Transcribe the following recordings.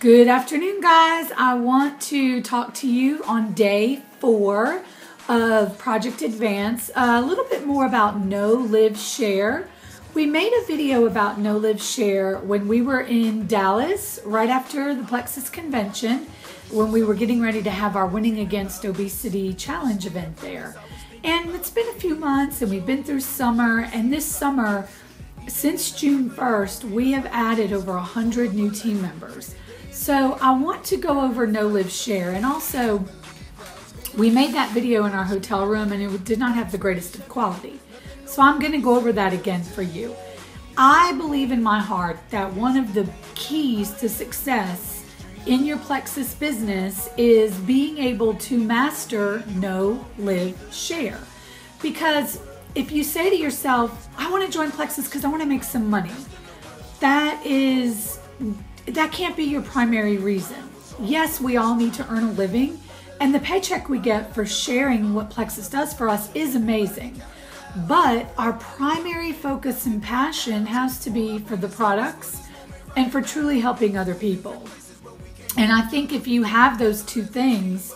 Good afternoon, guys. I want to talk to you on day 4 of Project Advance, a little bit more about Know, Live, Share. We made a video about Know, Live, Share when we were in Dallas right after the Plexus Convention, when we were getting ready to have our Winning Against Obesity Challenge event there. And it's been a few months and we've been through summer, and this summer, since June 1st, we have added over 100 new team members. So I want to go over Know, Live, Share, and also we made that video in our hotel room and it did not have the greatest of quality. So I'm going to go over that again for you. I believe in my heart that one of the keys to success in your Plexus business is being able to master Know, Live, Share. Because if you say to yourself, I want to join Plexus because I want to make some money, that can't be your primary reason. Yes, we all need to earn a living, and the paycheck we get for sharing what Plexus does for us is amazing. But our primary focus and passion has to be for the products and for truly helping other people. And I think if you have those two things,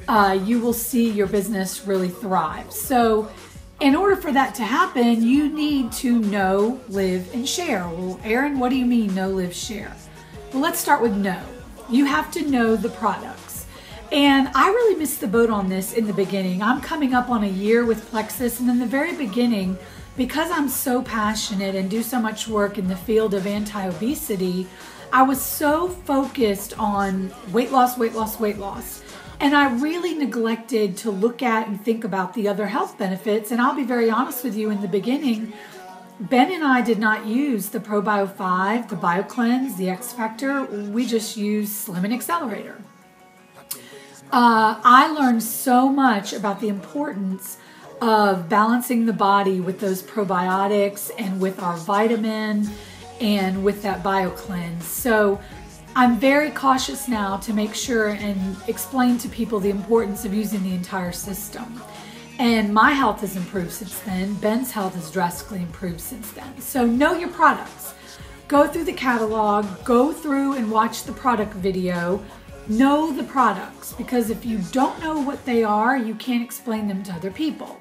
you will see your business really thrive. So in order for that to happen, you need to know, live, and share. Well, Erin, what do you mean know, live, share? Well, let's start with know. You have to know the products. And I really missed the boat on this in the beginning. I'm coming up on a year with Plexus, and in the very beginning, because I'm so passionate and do so much work in the field of anti-obesity, I was so focused on weight loss, weight loss, weight loss. And I really neglected to look at and think about the other health benefits. And I'll be very honest with you, in the beginning, Ben and I did not use the ProBio 5, the BioCleanse, the X Factor. We just used Slim and Accelerator. I learned so much about the importance of balancing the body with those probiotics and with our vitamin and with that BioCleanse. So I'm very cautious now to make sure and explain to people the importance of using the entire system. And my health has improved since then. Ben's health has drastically improved since then. So know your products. Go through the catalog, go through and watch the product video. Know the products, because if you don't know what they are, you can't explain them to other people.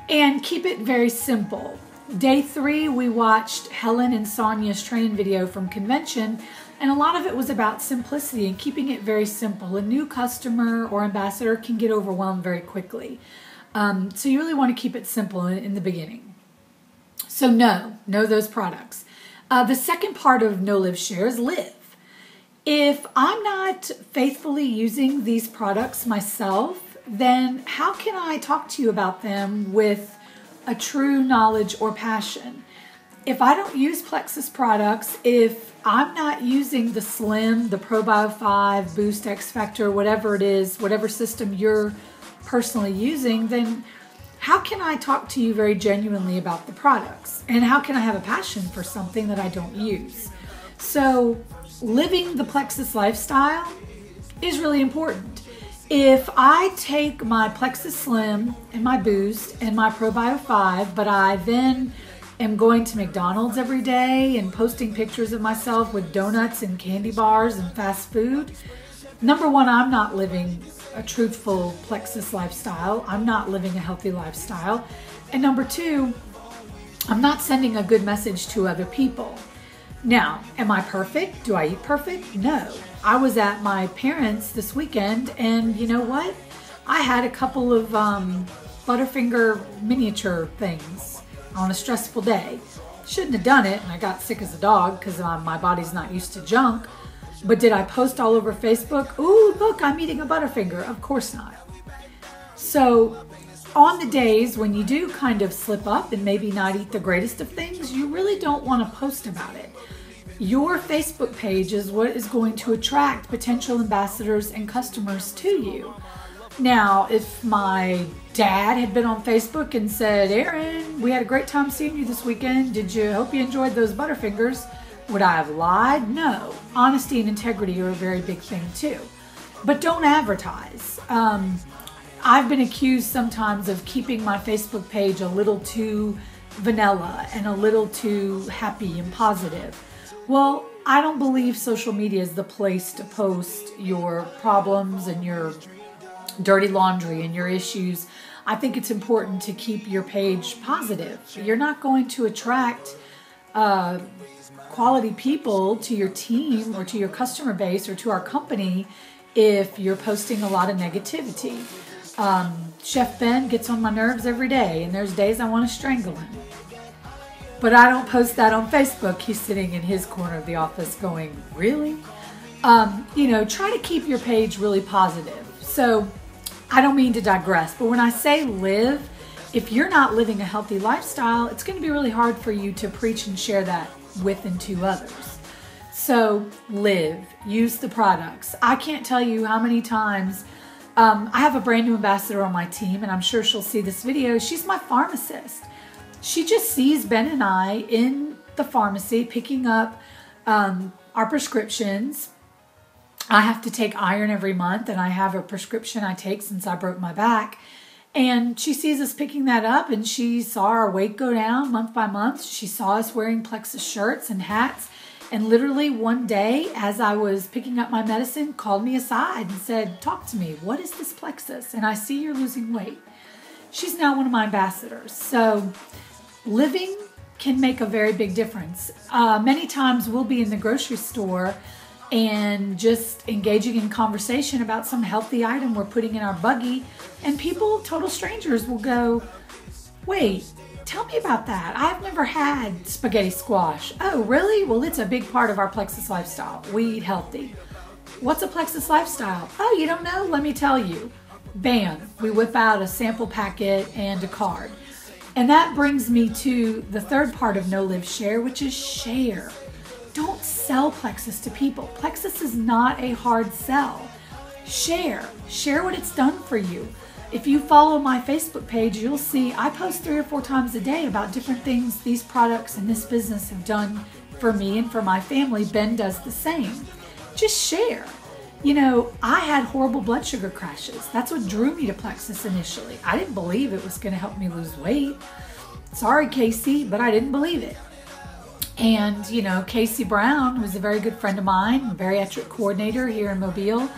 And keep it very simple. Day 3, we watched Helen and Sonia's training video from convention, and a lot of it was about simplicity and keeping it very simple. A new customer or ambassador can get overwhelmed very quickly. So you really want to keep it simple in the beginning. So know those products. The second part of Know, Live, Share is live. If I'm not faithfully using these products myself, then how can I talk to you about them with a true knowledge or passion? If I don't use Plexus products, if I'm not using the Slim, the ProBio 5, Boost, X Factor, whatever it is, whatever system you're personally using, then how can I talk to you very genuinely about the products? And how can I have a passion for something that I don't use? So living the Plexus lifestyle is really important. If I take my Plexus Slim and my Boost and my ProBio 5, but I then am going to McDonald's every day and posting pictures of myself with donuts and candy bars and fast food, number one, I'm not living a truthful Plexus lifestyle. I'm not living a healthy lifestyle. And number two, I'm not sending a good message to other people. Now, am I perfect? Do I eat perfect? No. I was at my parents' this weekend, and you know what? I had a couple of Butterfinger miniature things on a stressful day. Shouldn't have done it, and I got sick as a dog because my body's not used to junk. But did I post all over Facebook? Ooh, look, I'm eating a Butterfinger. Of course not. So on the days when you do kind of slip up and maybe not eat the greatest of things, you really don't want to post about it. Your Facebook page is what is going to attract potential ambassadors and customers to you. Now, if my dad had been on Facebook and said, Erin, we had a great time seeing you this weekend. Hope you enjoyed those Butterfingers? Would I have lied? No. Honesty and integrity are a very big thing too. But don't advertise. I've been accused sometimes of keeping my Facebook page a little too vanilla and a little too happy and positive. Well, I don't believe social media is the place to post your problems and your dirty laundry and your issues. I think it's important to keep your page positive. You're not going to attract quality people to your team or to your customer base or to our company if you're posting a lot of negativity. Chef Ben gets on my nerves every day, and there's days I want to strangle him. But I don't post that on Facebook. He's sitting in his corner of the office going, really? Try to keep your page really positive. So I don't mean to digress, but when I say live, if you're not living a healthy lifestyle, it's going to be really hard for you to preach and share that with and to others. So live, use the products. I can't tell you how many times I have a brand new ambassador on my team, and I'm sure she'll see this video. She's my pharmacist. She just sees Ben and I in the pharmacy picking up our prescriptions. I have to take iron every month, and I have a prescription I take since I broke my back. And she sees us picking that up, and she saw our weight go down month by month. She saw us wearing Plexus shirts and hats. And literally one day, as I was picking up my medicine, called me aside and said, talk to me. What is this Plexus? And I see you're losing weight. She's now one of my ambassadors. So living can make a very big difference. Many times we'll be in the grocery store and just engaging in conversation about some healthy item we're putting in our buggy, and people, total strangers, will go, wait, tell me about that. I've never had spaghetti squash. Oh, really? Well, it's a big part of our Plexus lifestyle. We eat healthy. What's a Plexus lifestyle? Oh, you don't know? Let me tell you. Bam, we whip out a sample packet and a card. And that brings me to the third part of No Live Share, which is share. Don't sell Plexus to people. Plexus is not a hard sell. Share. Share what it's done for you. If you follow my Facebook page, you'll see I post 3 or 4 times a day about different things these products and this business have done for me and for my family. Ben does the same. Just share. I had horrible blood sugar crashes. That's what drew me to Plexus initially. I didn't believe it was going to help me lose weight. Sorry, Casey, but I didn't believe it. And, Casey Brown, who's a very good friend of mine, bariatric coordinator here in Mobile.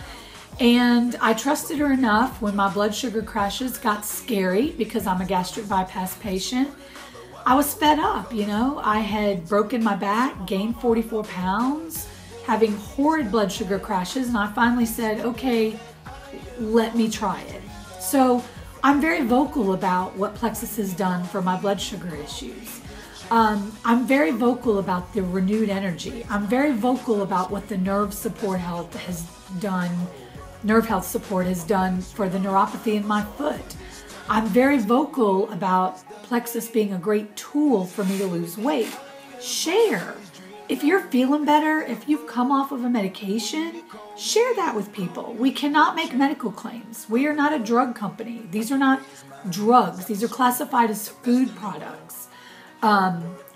And I trusted her enough when my blood sugar crashes got scary because I'm a gastric bypass patient. I was fed up, I had broken my back, gained 44 pounds, having horrid blood sugar crashes. And I finally said, okay, let me try it. So I'm very vocal about what Plexus has done for my blood sugar issues. I'm very vocal about the renewed energy. I'm very vocal about what the nerve health support has done for the neuropathy in my foot. I'm very vocal about Plexus being a great tool for me to lose weight. Share. If you're feeling better, if you've come off of a medication, share that with people. We cannot make medical claims. We are not a drug company. These are not drugs. These are classified as food products.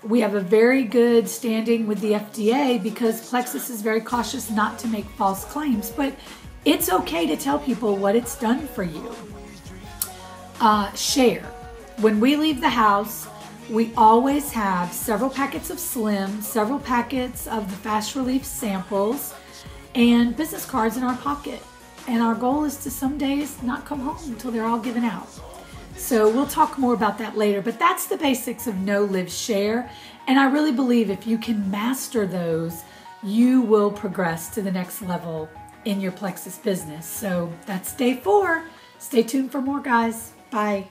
We have a very good standing with the FDA because Plexus is very cautious not to make false claims, but it's okay to tell people what it's done for you. Share. When we leave the house, we always have several packets of Slim, several packets of the Fast Relief samples, and business cards in our pocket. And our goal is to some days not come home until they're all given out. So we'll talk more about that later, but that's the basics of No Live Share. And I really believe if you can master those, you will progress to the next level in your Plexus business. So that's day 4. Stay tuned for more, guys. Bye.